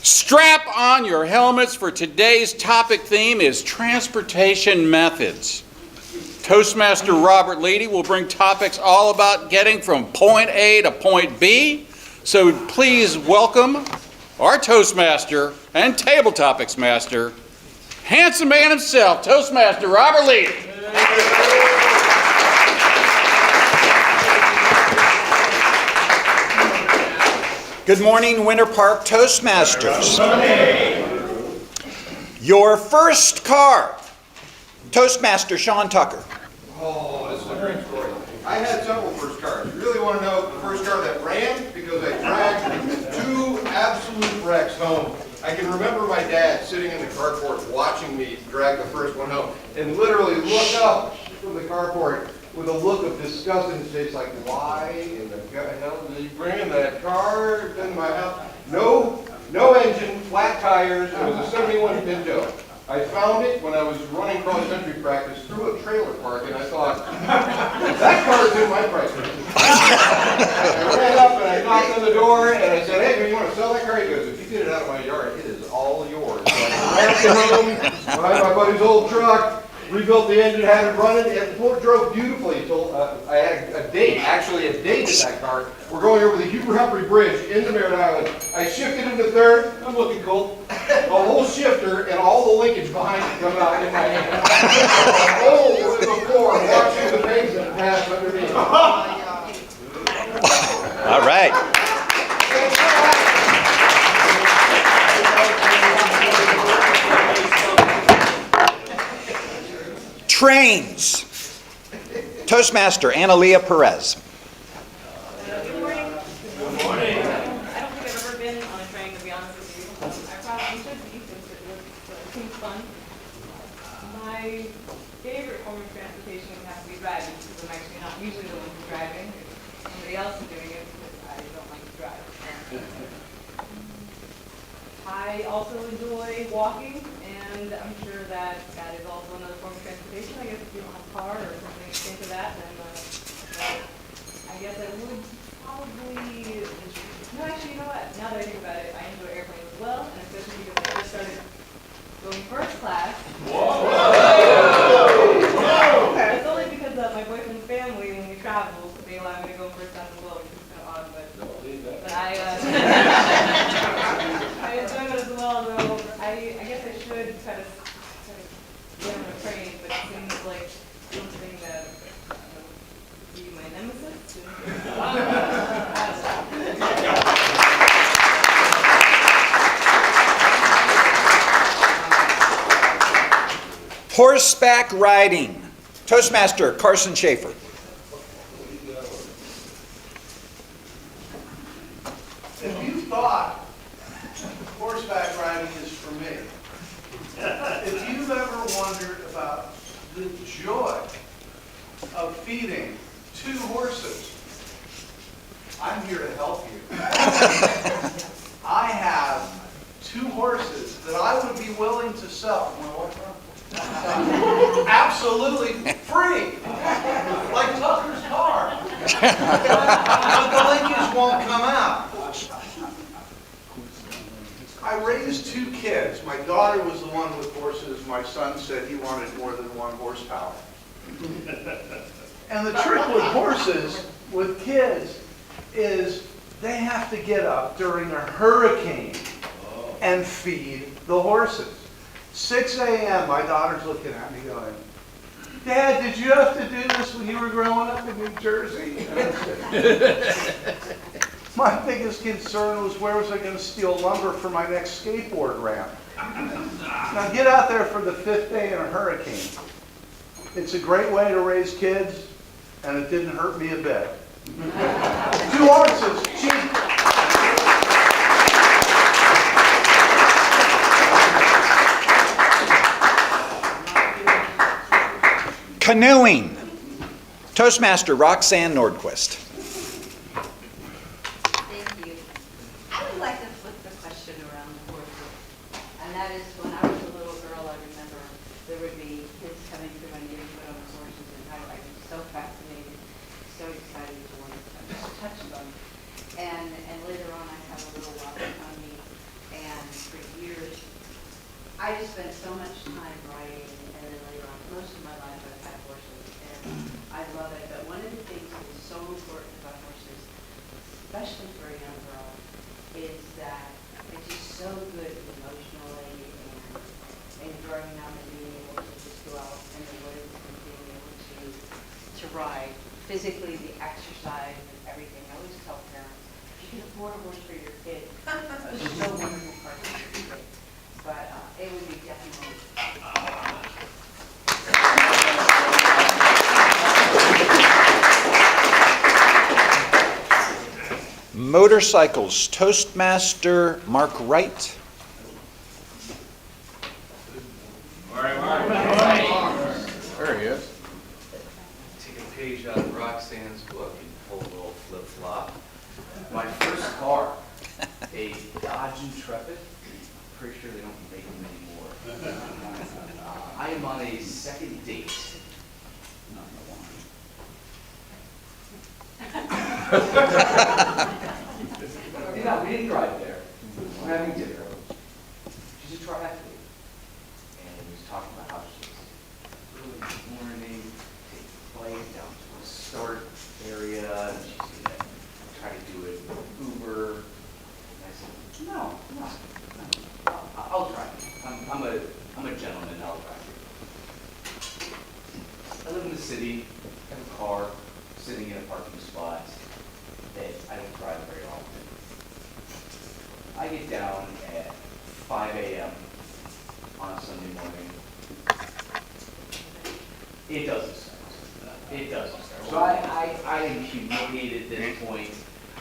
Strap on your helmets, for today's topic theme is transportation methods. Toastmaster Robert Leedy will bring topics all about getting from point A to point B. So please welcome our Toastmaster and TableTopics master, handsome man himself, Toastmaster Robert Leedy. Good morning, Winter Park Toastmasters. Your first car, Toastmaster Sean Tucker. Oh, this is a great story. I had several first cars. You really want to know the first car that ran? Because I dragged two absolute wrecks home. I can remember my dad sitting in the carport watching me drag the first one home and literally look up from the carport with a look of disgust in his face, like, why in the hell did he bring in that car into my house? No engine, flat tires. It was a 71 Pinto. I found it when I was running cross-country practice through a trailer park, and I thought, that car is in my price range. I ran up and I knocked on the door, and I said, hey, do you want to sell that car? He goes, if you get it out of my yard, it is all yours. So I ran it home, behind my buddy's old truck, rebuilt the engine, had it running, it drove beautifully until I had a date in that car. We're going over the Huber-Humphrey Bridge into Merritt Island. I shifted into third, I'm looking cool. The whole shifter and all the linkage behind it come out in my hand. Oh, in the floor, watching the pavement pass underneath. All right. Trains. Toastmaster Analia Perez. Good morning. Good morning. I don't think I've ever been on a train, to be honest with you. I probably should be, since it seems fun. My favorite form of transportation would have to be driving, because I'm actually not usually the one who's driving. Somebody else is doing it, because I don't like to drive. I also enjoy walking, and I'm sure that that is also another form of transportation. I guess if you don't have a car or something akin to that, then I guess I would probably, no, actually, you know what? Now that I think about it, I enjoy airplanes as well, and especially because I just started going first class. Whoa! It's only because of my boyfriend's family, when we travel, they allow me to go first class as well, which is kind of odd, but I enjoy it as well, though I guess I should try to get on a train, but it seems like something that would be my nemesis. Horseback riding. Toastmaster Carson Schaefer. If you thought horseback riding is for me, if you've ever wondered about the joy of feeding two horses, I'm here to help you. I have two horses that I would be willing to sell. Absolutely free, like Tucker's car. But the linkage won't come out. I raised two kids. My daughter was the one with horses. My son said he wanted more than 1 horsepower. And the trick with horses, with kids, is they have to get up during a hurricane and feed the horses. 6 a.m., my daughter's looking at me going, Dad, did you have to do this when you were growing up in New Jersey? My biggest concern was, where was I going to steal lumber for my next skateboard ramp? Now get out there for the 5th day in a hurricane. It's a great way to raise kids, and it didn't hurt me a bit. 2 horses, cheap. Canoeing. Toastmaster Roxanne Nordquist. Thank you. I would like to flip the question around the horses. And that is, when I was a little girl, I remember there would be kids coming through my neighborhood on horses, and I was so fascinated, so excited to want to touch them. And later on, I had a little walk on me, and I just spent so much time riding, and then later on, most of my life I've had horses, and I love it. But one of the things that is so important about horses, especially for a young girl, is that it's just so good emotionally and growing up and being able to just go out in the woods and being able to ride. Physically, the exercise and everything. I always tell parents, if you can afford a horse for your kid, it's so wonderful part of your kid. But it would be definitely. Motorcycles, Toastmaster Mark Wright. There he is. Take a page out of Roxanne's book and pull a little flip-flop. My first car, a Dodge Intrepid. Pretty sure they don't make them anymore. I am on a second date. Yeah, we didn't drive there. We're having dinner. She's a triathlete. And he was talking about how she's early in the morning, take the flight down to a start area, and she's going to try to do it Uber. And I said, no, I'll drive you. I'm a gentleman, I'll drive you. I live in the city, I have a car, sitting in a parking spot that I don't drive very often. I get down at 5 a.m. on a Sunday morning. It doesn't start. It doesn't start. So I am humiliated at this point.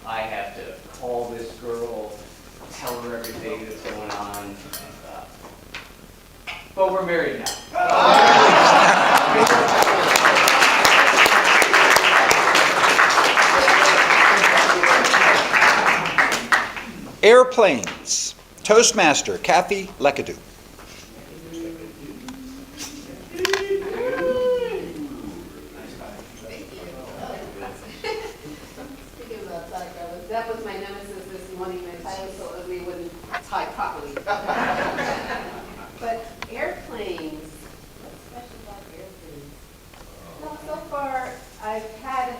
I have to call this girl, tell her everything that's going on. But we're married now. Airplanes, Toastmaster Kathy Lekadu. Speaking about type, that was my nemesis this morning. My tie was so ugly it wouldn't tie properly. But airplanes, what's special about airplanes? Well, so far I've had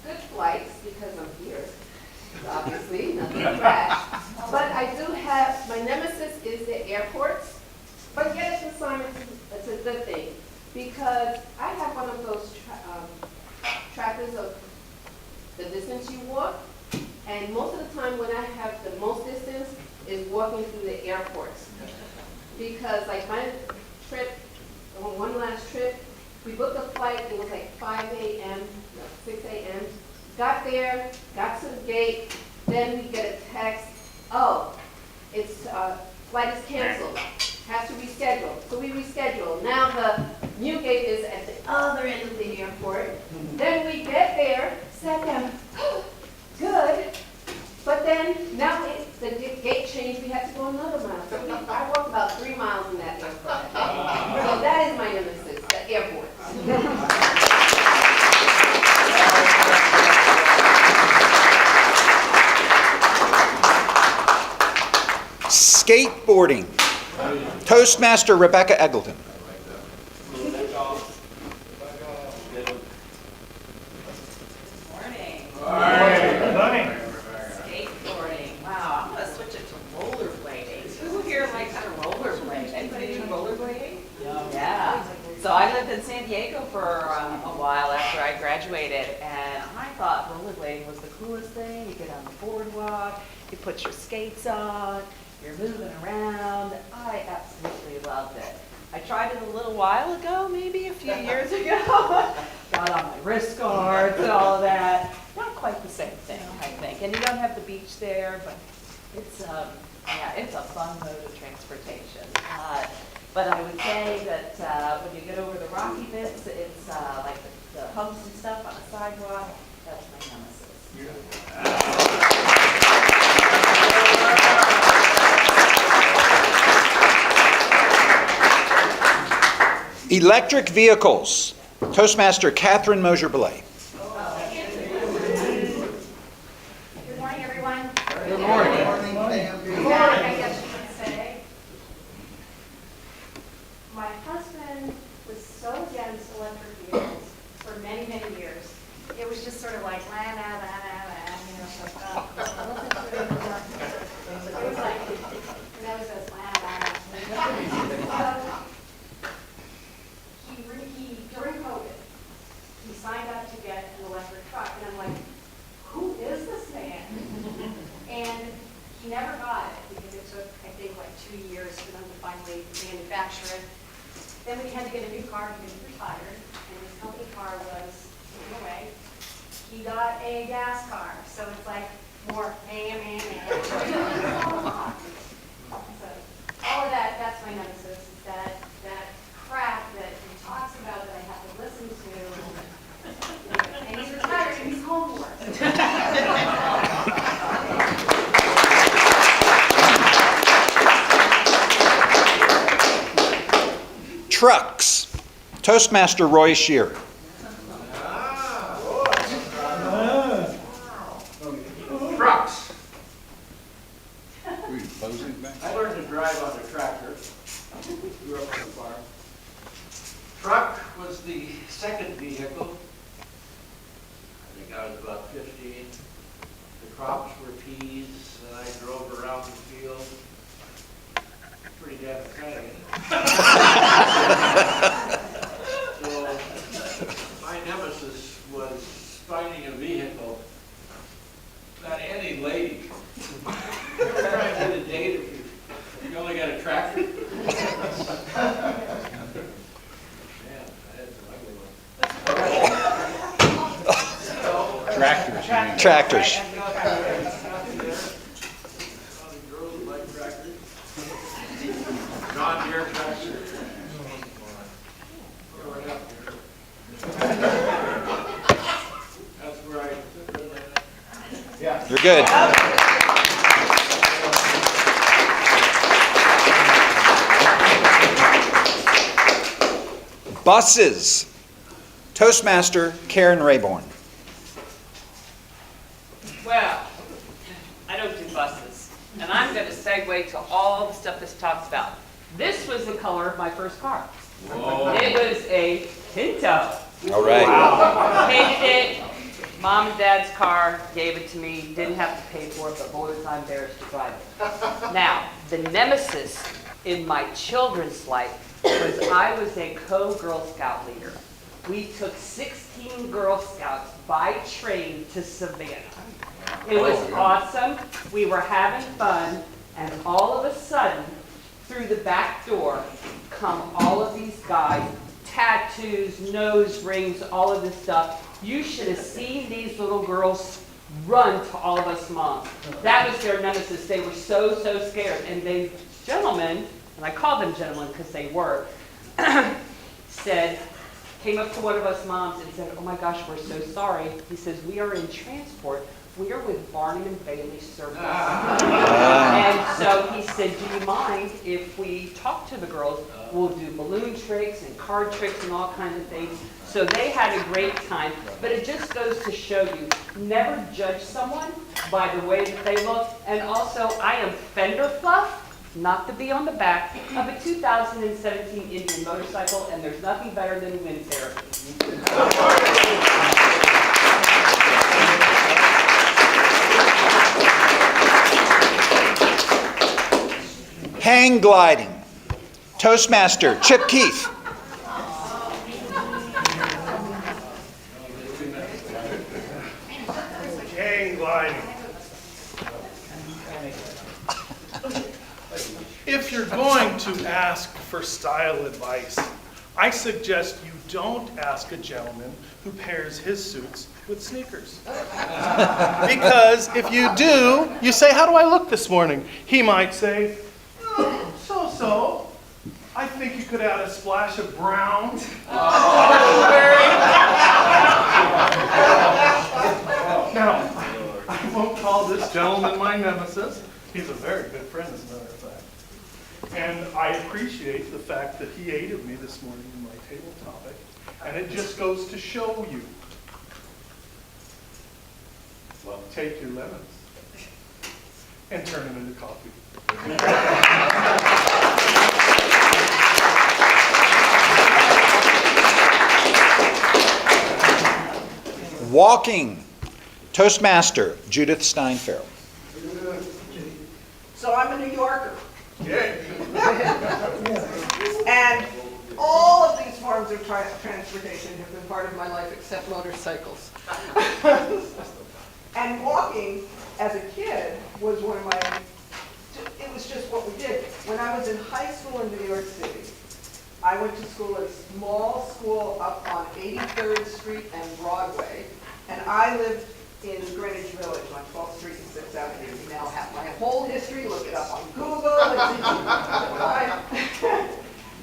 good flights because I'm here. Obviously, nothing crash. But I do have, my nemesis is the airports. But yet it's a good thing. Because I have one of those trackers of the distance you walk. And most of the time when I have the most distance is walking through the airports. Because like my trip, on one last trip, we booked a flight, it was like 5 a.m., 6 a.m. Got there, got to the gate, then we get a text, oh, it's flight is canceled, has to reschedule. So we reschedule. Now the new gate is at the other end of the airport. Then we get there, sat down, good, but then now the gate changed, we had to go another mile. So I walked about 3 miles in that airport. So that is my nemesis, the airport. Skateboarding, Toastmaster Rebecca Eggleton. Morning. Skateboarding. Wow, I'm going to switch it to rollerblading. Who here likes to rollerblade? Anybody do rollerblading? Yeah. So I lived in San Diego for a while after I graduated, and I thought rollerblading was the coolest thing. You get on the boardwalk, you put your skates on, you're moving around. I absolutely loved it. I tried it a little while ago, maybe a few years ago. Got on my wrist guards and all of that. Not quite the same thing, I think. And you don't have the beach there, but it's yeah, it's a fun mode of transportation. But I would say that when you get over the rocky bits, it's like the humps and stuff on the sidewalk. That's my nemesis. Electric vehicles, Toastmaster Catherine Mosier-Belay. Good morning, everyone. Good morning. Back, I guess you could say. never got it because it took, I think, like 2 years for them to finally manufacture it. Then we had to get a new car because he retired, and his company car was taken away. He got a gas car, so it's like more man. So all of that, that's my nemesis, is that crap that he talks about that I have to listen to. And he's retired and he's home more. Trucks. Toastmaster Roy Shear. Trucks. Were you posing back? I learned to drive on a tractor. Grew up on a farm. Truck was the second vehicle. I think I was about 15. The crops were peas, and I drove around the field. Pretty damn exciting. So my nemesis was finding a vehicle that any lady. You ever try to get a date if you only got a tractor? Man, I had some ugly ones. Tractors, you mean. Tractors. Girls like tractors. John Deere tractor. That's where I took it. You're good. Buses. Toastmaster Karen Rayborn. Well, I don't do buses, and I'm going to segue to all the stuff this talks about. This was the color of my first car. It was a Pinto. All right. Hated it. Mom and Dad's car gave it to me. Didn't have to pay for it, but boy was I embarrassed to drive it. Now, the nemesis in my children's life was I was a co-Girl Scout leader. We took 16 Girl Scouts by train to Savannah. It was awesome. We were having fun, and all of a sudden, through the back door, come all of these guys, tattoos, nose rings, all of this stuff. You should have seen these little girls run to all of us moms. That was their nemesis. They were so scared. And they, gentlemen, and I call them gentlemen because they were, came up to one of us moms and said, "Oh my gosh, we're so sorry." He says, "We are in transport. We are with Barnum and Bailey Circus." And so he said, "Do you mind if we talk to the girls? We'll do balloon tricks and card tricks and all kinds of things." So they had a great time. But it just goes to show you, never judge someone by the way that they look. And also, I am fender fluff, not to be on the back of a 2017 Indian motorcycle, and there's nothing better than wind therapy. Hang gliding. Toastmaster Chip Keith. Hang gliding. If you're going to ask for style advice, I suggest you don't ask a gentleman who pairs his suits with sneakers. Because if you do, you say, "How do I look this morning?" He might say, "So-so. I think you could add a splash of brown." Now, I won't call this gentleman my nemesis. He's a very good friend, as a matter of fact. And I appreciate the fact that he aided me this morning in my table topic. And it just goes to show you. Well, take your lemons and turn them into coffee. Walking. Toastmaster Judith Steinfarrell. So I'm a New Yorker. And all of these forms of transportation have been part of my life except motorcycles. And walking as a kid was one of my I was in high school in New York City, I went to school at a small school up on 83rd Street and Broadway, and I lived in Greenwich Village on 12th Street and 6th Avenue. You now have my whole history, look it up on Google, it's easy.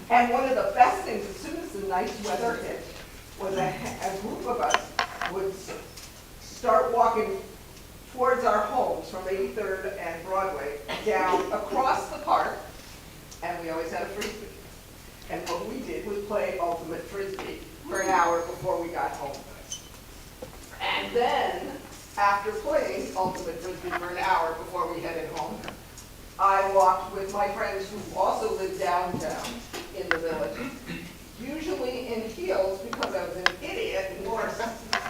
And one of the best things, as soon as the nice weather hit, was a group of us would start walking towards our homes from 83rd and Broadway, down across the park, and we always had a Frisbee. And what we did was play Ultimate Frisbee for an hour before we got home. And then, after playing Ultimate Frisbee for an hour before we headed home, I walked with my friends who also lived downtown in the village, usually in heels because I was an idiot and wore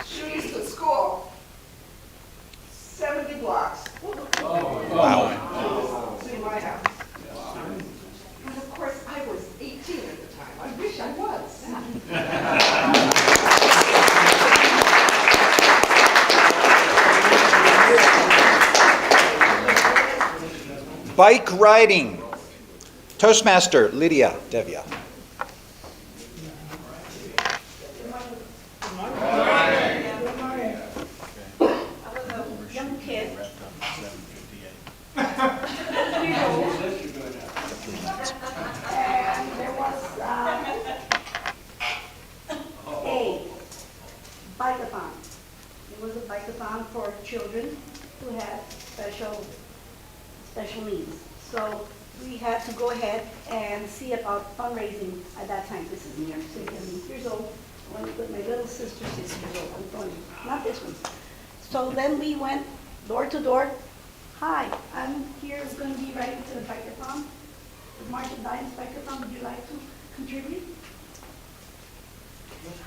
shoes to school. 70 blocks. Wow. To my house. And of course, I was 18 at the time. I wish I was. Bike riding. Toastmaster, Lydia Devia. Young kid. And there was a bike-a-thon. It was a bike-a-thon for children who had special needs. So we had to go ahead and see about fundraising at that time. This is New York City, I'm 8 years old. I went with my little sister, 6 years old, Antonia, not this one. So then we went door to door. Hi, I'm here, going to be riding to the bike-a-thon, the March of Dimes bike-a-thon. Would you like to contribute?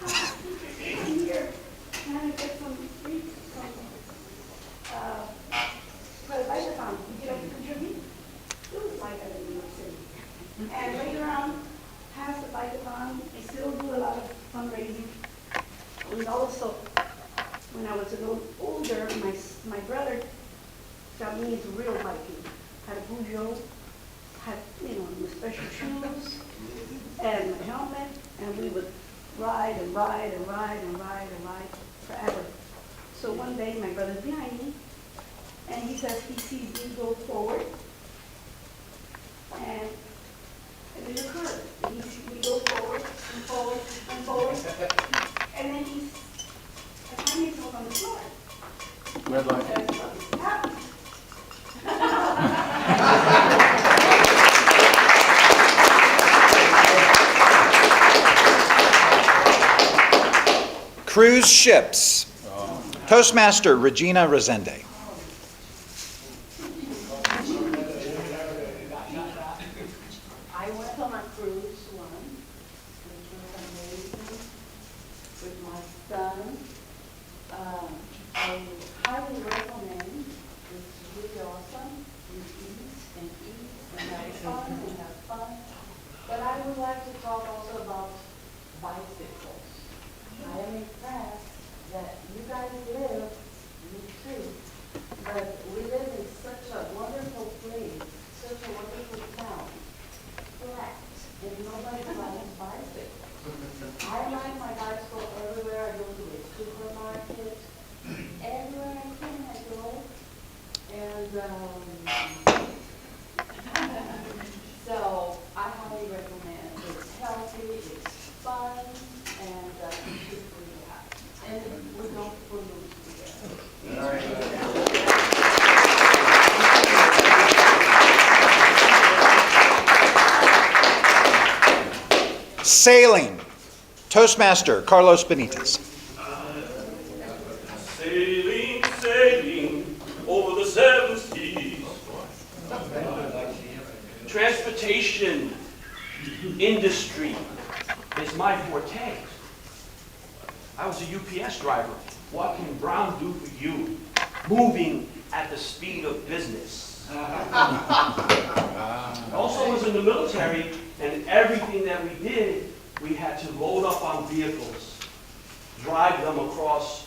Hi, I'm here. Can I get some free, for the bike-a-thon? Would you like to contribute? It was like that in New York City. And later on, past the bike-a-thon, I still do a lot of fundraising. And also, when I was a little older, my brother got me into real biking. Had a Peugeot, had, the special shoes, and my helmet, and we would ride and ride and ride and ride and ride forever. So one day, my brother's behind me, and he says he sees me go forward, and there's a curve. And he sees me go forward and forward and forward, and then I find myself on the floor. Red light. And something happened. Cruise ships. Toastmaster, Regina Resende. I went on a cruise once, which was amazing, with my son. I highly recommend. It's really awesome. You eat and have fun. But I would like to talk also about bicycles. I am impressed that you guys live, me too, but we live in such a wonderful place, such a wonderful town, flat, and nobody rides bicycles. I ride my bicycle everywhere I go to the supermarket, everywhere I can I go, and so I highly recommend. It's healthy, it's fun, and you should really have. And we don't pollute together. Sailing. Toastmaster, Carlos Benitez. Sailing, sailing over the seven seas. Transportation industry is my forte. I was a UPS driver, walking brown do for you, moving at the speed of business. I also was in the military, and everything that we did, we had to load up on vehicles, drive them across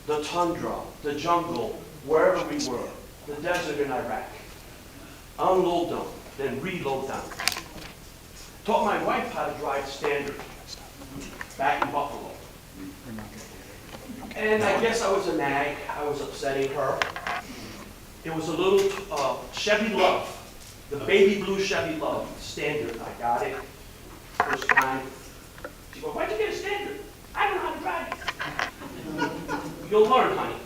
the tundra, the jungle, wherever we were, the desert in Iraq, unload them, then reload them. taught my wife how to drive standard back in Buffalo. And I guess I was a nag. I was upsetting her. It was a little Chevy Love, the baby blue Chevy Love, standard. I got it first time. She goes, "Why'd you get a standard?" "I don't know how to drive it." "You'll learn, honey."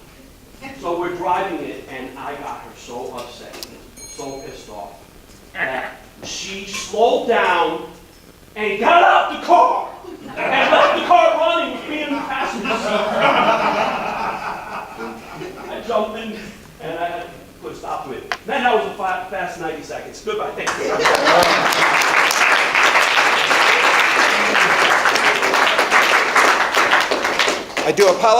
So we're driving it, and I got her so upset, so pissed off, that she slowed down and got out the car and left the car running with me in the passenger seat. I jumped in, and I had to put a stop to it. Then that was a fast 90 seconds. Goodbye. Thank you. I do apologize.